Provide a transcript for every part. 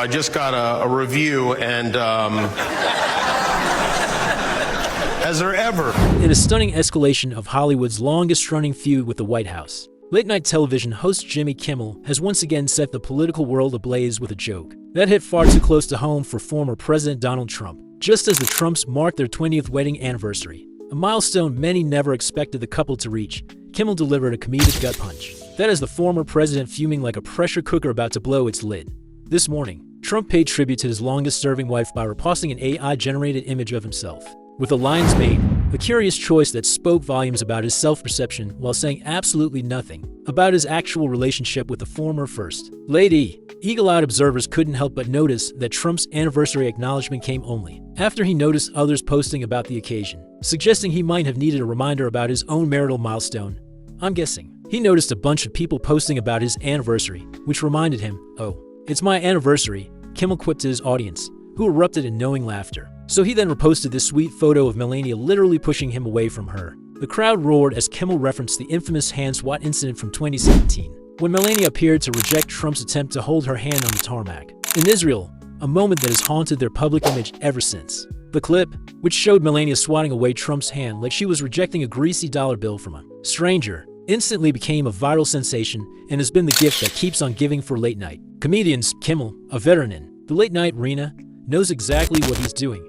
I just got a review, and has there ever? In a stunning escalation of Hollywood's longest-running feud with the White House, late-night television host Jimmy Kimmel has once again set the political world ablaze with a joke that hit far too close to home for former President Donald Trump. Just as the Trumps marked their 20th wedding anniversary, a milestone many never expected the couple to reach, Kimmel delivered a comedic gut punch. That is the former president fuming like a pressure cooker about to blow its lid. This morning, Trump paid tribute to his longest-serving wife by reposting an AI-generated image of himself with a lion's mane, a curious choice that spoke volumes about his self-perception while saying absolutely nothing about his actual relationship with the former First Lady. Eagle-eyed observers couldn't help but notice that Trump's anniversary acknowledgement came only after he noticed others posting about the occasion, suggesting he might have needed a reminder about his own marital milestone. I'm guessing he noticed a bunch of people posting about his anniversary, which reminded him, "Oh, it's my anniversary," Kimmel quipped to his audience, who erupted in knowing laughter. So he then reposted this sweet photo of Melania literally pushing him away from her. The crowd roared as Kimmel referenced the infamous hand swat incident from 2017, when Melania appeared to reject Trump's attempt to hold her hand on the tarmac in Israel, a moment that has haunted their public image ever since. The clip, which showed Melania swatting away Trump's hand like she was rejecting a greasy dollar bill from a stranger, instantly became a viral sensation and has been the gift that keeps on giving for late night comedians. Kimmel, a veteran in the late night arena, knows exactly what he's doing.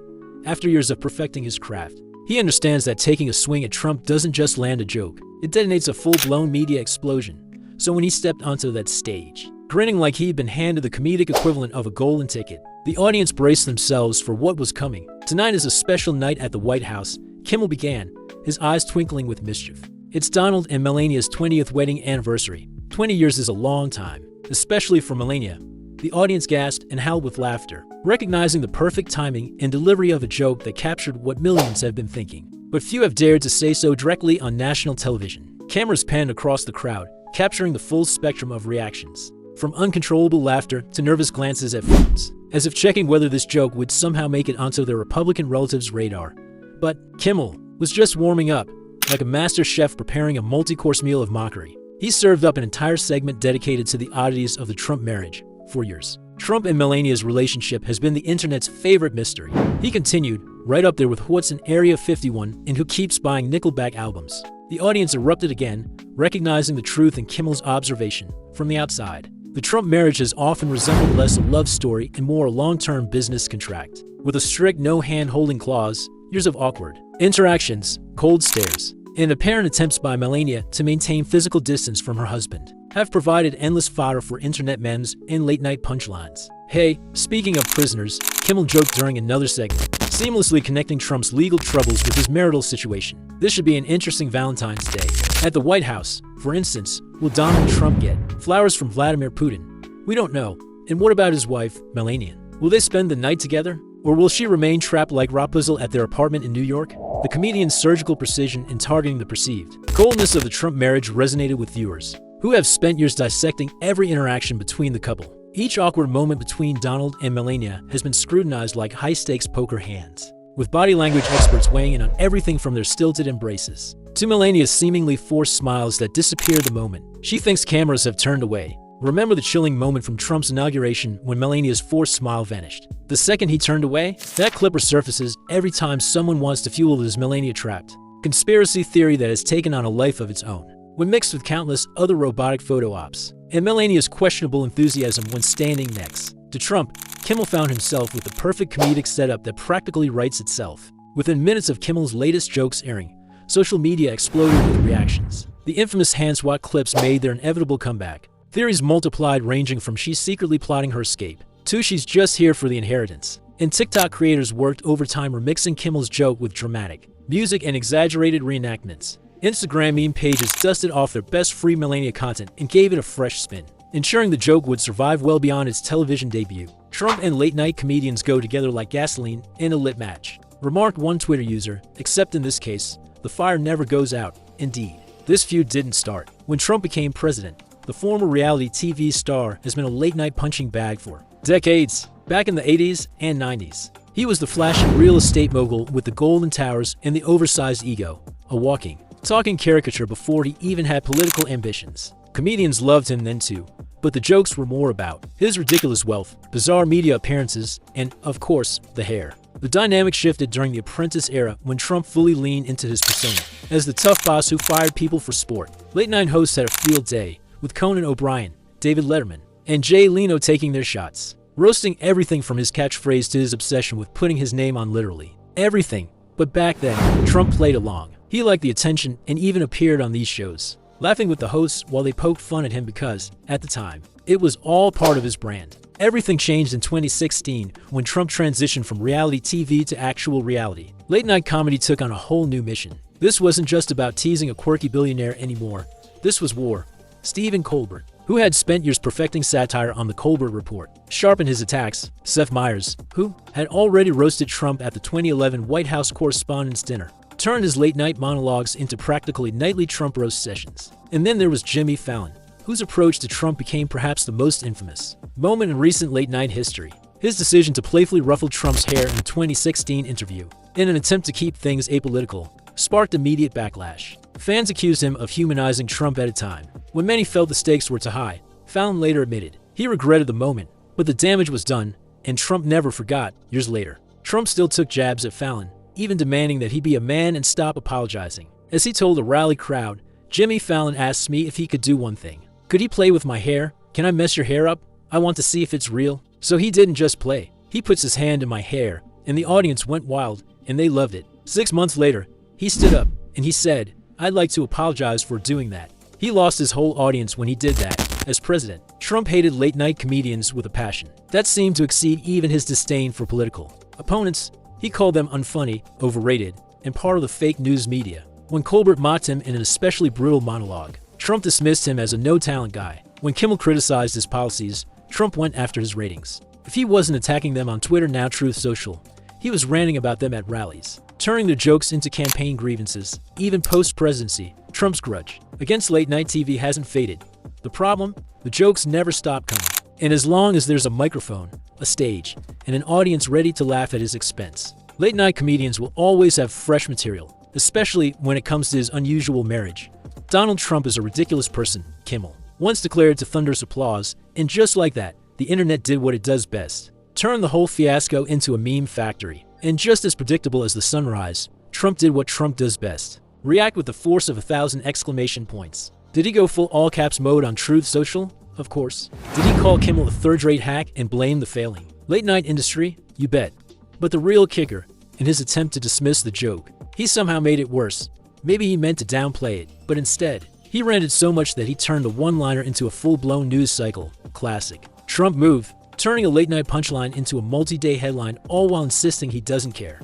After years of perfecting his craft, he understands that taking a swing at Trump doesn't just land a joke, it detonates a full-blown media explosion. So when he stepped onto that stage, grinning like he'd been handed the comedic equivalent of a golden ticket, the audience braced themselves for what was coming. Tonight is a special night at the White House, Kimmel began, his eyes twinkling with mischief. It's Donald and Melania's 20th wedding anniversary. 20 years is a long time, especially for Melania. The audience gasped and howled with laughter, recognizing the perfect timing and delivery of a joke that captured what millions have been thinking. But few have dared to say so directly on national television. Cameras panned across the crowd, capturing the full spectrum of reactions, from uncontrollable laughter to nervous glances at phones, as if checking whether this joke would somehow make it onto their Republican relatives' radar. But Kimmel was just warming up, like a master chef preparing a multi-course meal of mockery. He served up an entire segment dedicated to the oddities of the Trump marriage. For years, Trump and Melania's relationship has been the internet's favorite mystery. He continued, right up there with what's in Area 51 and who keeps buying Nickelback albums. The audience erupted again, recognizing the truth in Kimmel's observation. From the outside, the Trump marriage has often resembled less a love story and more a long-term business contract, with a strict no-hand-holding clause, years of awkward interactions, cold stares, and apparent attempts by Melania to maintain physical distance from her husband have provided endless fodder for internet memes and late-night punchlines. Hey, speaking of prisoners, Kimmel joked during another segment, seamlessly connecting Trump's legal troubles with his marital situation. This should be an interesting Valentine's Day. At the White House, for instance, will Donald Trump get flowers from Vladimir Putin? We don't know. And what about his wife, Melania? Will they spend the night together? Or will she remain trapped like Rapunzel at their apartment in New York? The comedian's surgical precision in targeting the perceived coldness of the Trump marriage resonated with viewers, who have spent years dissecting every interaction between the couple. Each awkward moment between Donald and Melania has been scrutinized like high-stakes poker hands, with body language experts weighing in on everything from their stilted embraces to Melania's seemingly forced smiles that disappear the moment she thinks cameras have turned away. Remember the chilling moment from Trump's inauguration when Melania's forced smile vanished. The second he turned away, that clip resurfaces every time someone wants to fuel this Melania trapped conspiracy theory that has taken on a life of its own, when mixed with countless other robotic photo ops, and Melania's questionable enthusiasm when standing next to Trump. Kimmel found himself with the perfect comedic setup that practically writes itself. Within minutes of Kimmel's latest jokes airing, social media exploded with reactions. The infamous hand swat clips made their inevitable comeback. Theories multiplied, ranging from she's secretly plotting her escape to she's just here for the inheritance. And TikTok creators worked overtime remixing Kimmel's joke with dramatic music and exaggerated reenactments. Instagram meme pages dusted off their best free Melania content and gave it a fresh spin, ensuring the joke would survive well beyond its television debut. Trump and late-night comedians go together like gasoline in a lit match, remarked one Twitter user, except in this case, the fire never goes out. Indeed, this feud didn't start when Trump became president. The former reality TV star has been a late-night punching bag for decades. Back in the 80s and 90s, he was the flashy real estate mogul with the golden towers and the oversized ego, a walking, talking caricature before he even had political ambitions. Comedians loved him then too, but the jokes were more about his ridiculous wealth, bizarre media appearances, and, of course, the hair. The dynamic shifted during the Apprentice era when Trump fully leaned into his persona as the tough boss who fired people for sport. Late-night hosts had a field day, with Conan O'Brien, David Letterman, and Jay Leno taking their shots, roasting everything from his catchphrase to his obsession with putting his name on literally everything. But back then, Trump played along. He liked the attention and even appeared on these shows, laughing with the hosts while they poked fun at him because, at the time, it was all part of his brand. Everything changed in 2016 when Trump transitioned from reality TV to actual reality. Late-night comedy took on a whole new mission. This wasn't just about teasing a quirky billionaire anymore. This was war. Stephen Colbert, who had spent years perfecting satire on The Colbert Report, sharpened his attacks. Seth Meyers, who had already roasted Trump at the 2011 White House Correspondents' Dinner, turned his late-night monologues into practically nightly Trump roast sessions. And then there was Jimmy Fallon, whose approach to Trump became perhaps the most infamous moment in recent late-night history. His decision to playfully ruffle Trump's hair in the 2016 interview, in an attempt to keep things apolitical, sparked immediate backlash. Fans accused him of humanizing Trump at a time when many felt the stakes were too high. Fallon later admitted he regretted the moment, but the damage was done, and Trump never forgot. Years later, Trump still took jabs at Fallon, even demanding that he be a man and stop apologizing. As he told a rally crowd, Jimmy Fallon asked me if he could do one thing. Could he play with my hair? Can I mess your hair up? I want to see if it's real. So he didn't just play. He puts his hand in my hair, and the audience went wild, and they loved it. 6 months later, he stood up, and he said, "I'd like to apologize for doing that." He lost his whole audience when he did that. As president, Trump hated late-night comedians with a passion that seemed to exceed even his disdain for political opponents. He called them unfunny, overrated, and part of the fake news media. When Colbert mocked him in an especially brutal monologue, Trump dismissed him as a no-talent guy. When Kimmel criticized his policies, Trump went after his ratings. If he wasn't attacking them on Twitter, now Truth Social, he was ranting about them at rallies, turning their jokes into campaign grievances. Even post-presidency, Trump's grudge against late-night TV hasn't faded. The problem? The jokes never stop coming. And as long as there's a microphone, a stage, and an audience ready to laugh at his expense, late-night comedians will always have fresh material, especially when it comes to his unusual marriage. Donald Trump is a ridiculous person, Kimmel once declared to thunderous applause, and just like that, the internet did what it does best. Turn the whole fiasco into a meme factory. And just as predictable as the sunrise, Trump did what Trump does best. React with the force of 1,000 exclamation points. Did he go full all-caps mode on Truth Social? Of course. Did he call Kimmel a third-rate hack and blame the failing late-night industry? You bet. But the real kicker, in his attempt to dismiss the joke, he somehow made it worse. Maybe he meant to downplay it, but instead, he ranted so much that he turned a one-liner into a full-blown news cycle. Classic Trump move, turning a late-night punchline into a multi-day headline, all while insisting he doesn't care.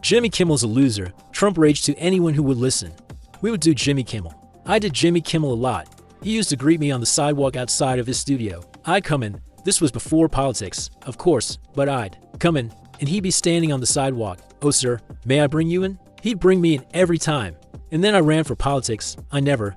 Jimmy Kimmel's a loser. Trump raged to anyone who would listen. We would do Jimmy Kimmel. I did Jimmy Kimmel a lot. He used to greet me on the sidewalk outside of his studio. I'd come in. This was before politics, of course, but I'd come in, and he'd be standing on the sidewalk. "Oh, sir, may I bring you in?" He'd bring me in every time. And then I ran for politics. I never,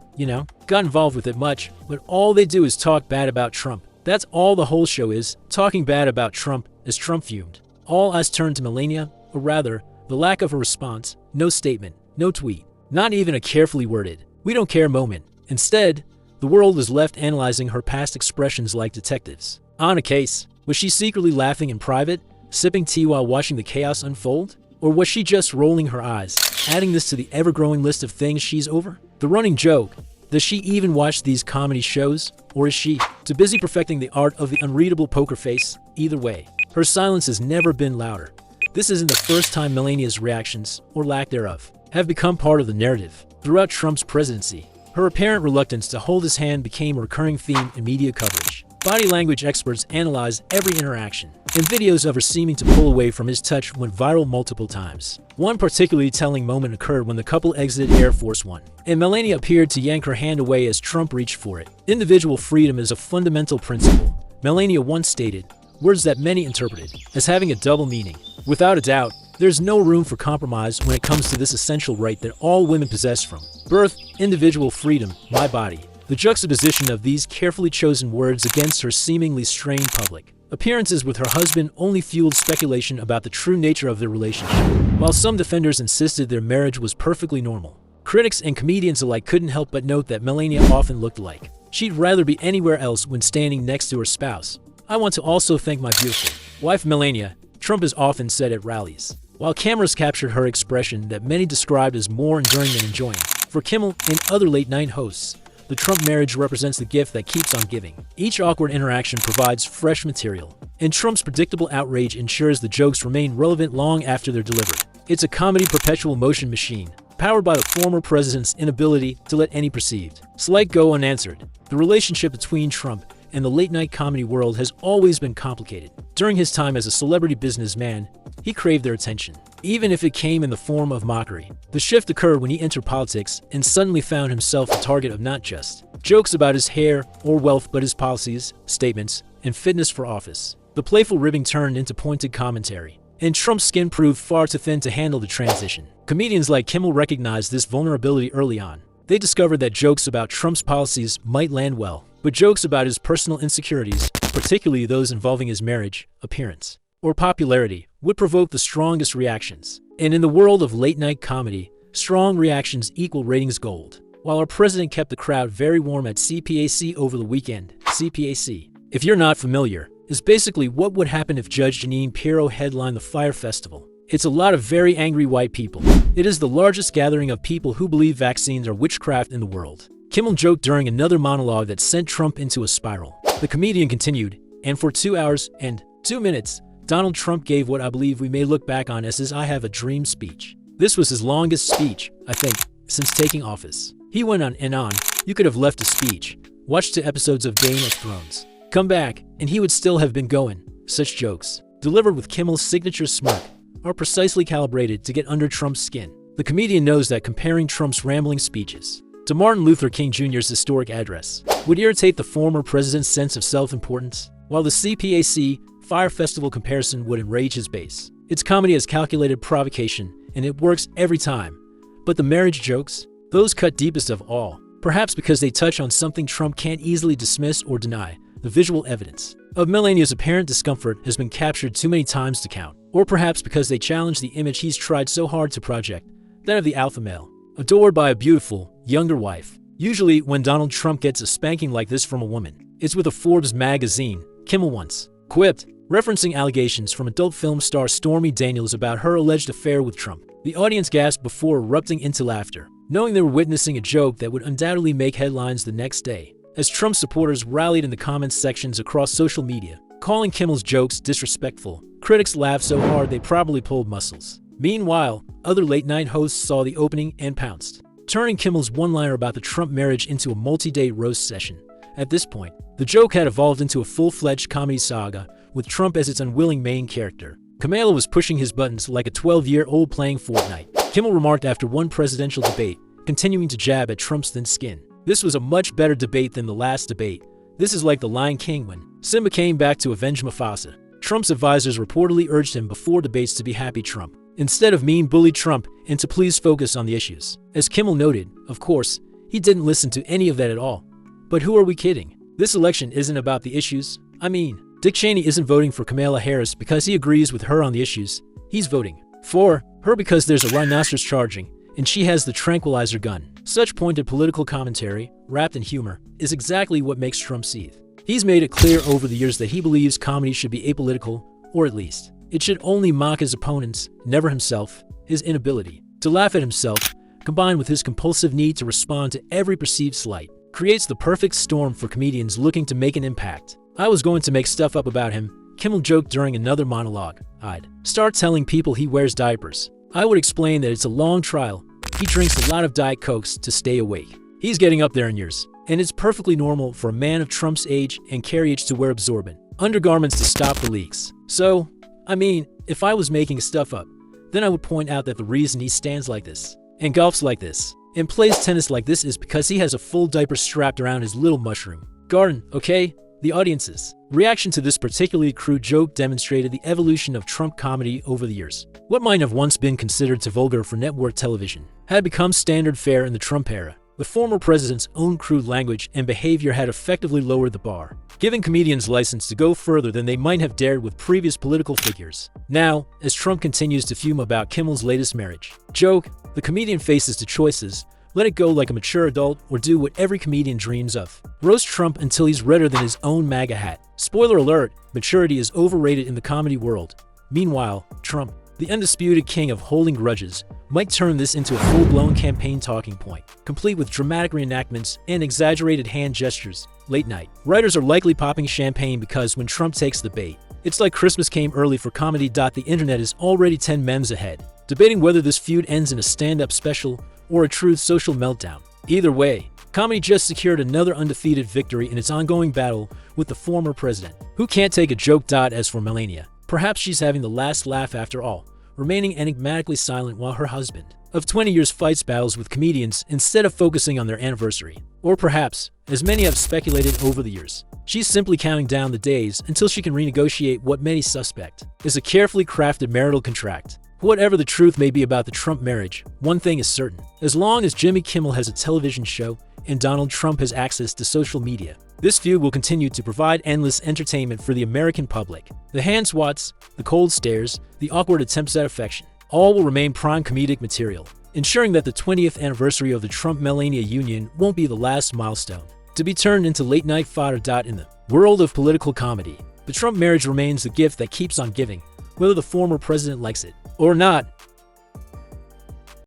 got involved with it much, but all they do is talk bad about Trump. That's all the whole show is, talking bad about Trump as Trump fumed. All eyes turned to Melania, or rather, the lack of a response. No statement, no tweet, not even a carefully worded "we don't care" moment. Instead, the world was left analyzing her past expressions like detectives on a case. Was she secretly laughing in private, sipping tea while watching the chaos unfold? Or was she just rolling her eyes, adding this to the ever-growing list of things she's over? The running joke: does she even watch these comedy shows? Or is she too busy perfecting the art of the unreadable poker face? Either way, her silence has never been louder. This isn't the first time Melania's reactions, or lack thereof, have become part of the narrative. Throughout Trump's presidency, her apparent reluctance to hold his hand became a recurring theme in media coverage. Body language experts analyzed every interaction, and videos of her seeming to pull away from his touch went viral multiple times. One particularly telling moment occurred when the couple exited Air Force One, and Melania appeared to yank her hand away as Trump reached for it. Individual freedom is a fundamental principle, Melania once stated, words that many interpreted as having a double meaning. Without a doubt, there's no room for compromise when it comes to this essential right that all women possess from birth: individual freedom, my body. The juxtaposition of these carefully chosen words against her seemingly strained public appearances with her husband only fueled speculation about the true nature of their relationship. While some defenders insisted their marriage was perfectly normal, critics and comedians alike couldn't help but note that Melania often looked like She'd rather be anywhere else when standing next to her spouse. I want to also thank my beautiful wife Melania, Trump has often said at rallies, while cameras captured her expression that many described as more enduring than enjoying. For Kimmel and other late-night hosts, the Trump marriage represents the gift that keeps on giving. Each awkward interaction provides fresh material, and Trump's predictable outrage ensures the jokes remain relevant long after they're delivered. It's a comedy perpetual motion machine, powered by the former president's inability to let any perceived slight go unanswered. The relationship between Trump and the late-night comedy world has always been complicated. During his time as a celebrity businessman, he craved their attention, even if it came in the form of mockery. The shift occurred when he entered politics and suddenly found himself the target of not just jokes about his hair or wealth, but his policies, statements, and fitness for office. The playful ribbing turned into pointed commentary, and Trump's skin proved far too thin to handle the transition. Comedians like Kimmel recognized this vulnerability early on. They discovered that jokes about Trump's policies might land well, but jokes about his personal insecurities, particularly those involving his marriage, appearance, or popularity, would provoke the strongest reactions. And in the world of late-night comedy, strong reactions equal ratings gold. While our president kept the crowd very warm at CPAC over the weekend, CPAC, if you're not familiar, is basically what would happen if Judge Jeanine Pirro headlined the Fire Festival. It's a lot of very angry white people. It is the largest gathering of people who believe vaccines are witchcraft in the world. Kimmel joked during another monologue that sent Trump into a spiral. The comedian continued, and for 2 hours and 2 minutes, Donald Trump gave what I believe we may look back on as his I Have a Dream speech. This was his longest speech, I think, since taking office. He went on and on. You could have left a speech, watched 2 episodes of Game of Thrones, come back, and he would still have been going. Such jokes, delivered with Kimmel's signature smirk, are precisely calibrated to get under Trump's skin. The comedian knows that comparing Trump's rambling speeches to Martin Luther King Jr.'s historic address would irritate the former president's sense of self-importance, while the CPAC Fire Festival comparison would enrage his base. It's comedy as calculated provocation, and it works every time. But the marriage jokes, those cut deepest of all, perhaps because they touch on something Trump can't easily dismiss or deny. The visual evidence of Melania's apparent discomfort has been captured too many times to count, or perhaps because they challenge the image he's tried so hard to project, that of the alpha male, adored by a beautiful, younger wife. Usually, when Donald Trump gets a spanking like this from a woman, it's with a Forbes magazine. Kimmel once quipped, referencing allegations from adult film star Stormy Daniels about her alleged affair with Trump. The audience gasped before erupting into laughter, knowing they were witnessing a joke that would undoubtedly make headlines the next day. As Trump supporters rallied in the comments sections across social media, calling Kimmel's jokes disrespectful, critics laughed so hard they probably pulled muscles. Meanwhile, other late-night hosts saw the opening and pounced, turning Kimmel's one-liner about the Trump marriage into a multi-day roast session. At this point, the joke had evolved into a full-fledged comedy saga, with Trump as its unwilling main character. Kamala was pushing his buttons like a 12-year-old playing Fortnite. Kimmel remarked after one presidential debate, continuing to jab at Trump's thin skin. This was a much better debate than the last debate. This is like the Lion King when Simba came back to avenge Mufasa. Trump's advisors reportedly urged him before debates to be happy Trump, instead of mean bully Trump, and to please focus on the issues. As Kimmel noted, of course, he didn't listen to any of that at all. But who are we kidding? This election isn't about the issues. I mean, Dick Cheney isn't voting for Kamala Harris because he agrees with her on the issues. He's voting for her because there's a rhinoceros charging, and she has the tranquilizer gun. Such pointed political commentary, wrapped in humor, is exactly what makes Trump seethe. He's made it clear over the years that he believes comedy should be apolitical, or at least, it should only mock his opponents, never himself. His inability to laugh at himself, combined with his compulsive need to respond to every perceived slight, creates the perfect storm for comedians looking to make an impact. I was going to make stuff up about him, Kimmel joked during another monologue. I'd start telling people he wears diapers. I would explain that it's a long trial. He drinks a lot of Diet Cokes to stay awake. He's getting up there in years, and it's perfectly normal for a man of Trump's age and carriage to wear absorbent undergarments to stop the leaks. So, I mean, if I was making stuff up, then I would point out that the reason he stands like this, and golfs like this, and plays tennis like this is because he has a full diaper strapped around his little mushroom garden, okay? The audience's reaction to this particularly crude joke demonstrated the evolution of Trump comedy over the years. What might have once been considered too vulgar for network television had become standard fare in the Trump era. The former president's own crude language and behavior had effectively lowered the bar, giving comedians license to go further than they might have dared with previous political figures. Now, as Trump continues to fume about Kimmel's latest marriage joke, the comedian faces two choices: let it go like a mature adult, or do what every comedian dreams of: roast Trump until he's redder than his own MAGA hat. Spoiler alert, maturity is overrated in the comedy world. Meanwhile, Trump, the undisputed king of holding grudges, might turn this into a full-blown campaign talking point, complete with dramatic reenactments and exaggerated hand gestures. Late night. Writers are likely popping champagne because when Trump takes the bait, it's like Christmas came early for comedy. The internet is already 10 memes ahead, debating whether this feud ends in a stand-up special or a true social meltdown. Either way, comedy just secured another undefeated victory in its ongoing battle with the former president, who can't take a joke. As for Melania, perhaps she's having the last laugh after all, remaining enigmatically silent while her husband of 20 years fights battles with comedians instead of focusing on their anniversary. Or perhaps, as many have speculated over the years, she's simply counting down the days until she can renegotiate what many suspect is a carefully crafted marital contract. Whatever the truth may be about the Trump marriage, one thing is certain: as long as Jimmy Kimmel has a television show and Donald Trump has access to social media, this feud will continue to provide endless entertainment for the American public. The hand swats, the cold stares, the awkward attempts at affection, all will remain prime comedic material, ensuring that the 20th anniversary of the Trump-Melania union won't be the last milestone to be turned into late-night fodder. In the world of political comedy, the Trump marriage remains the gift that keeps on giving, whether the former president likes it or not.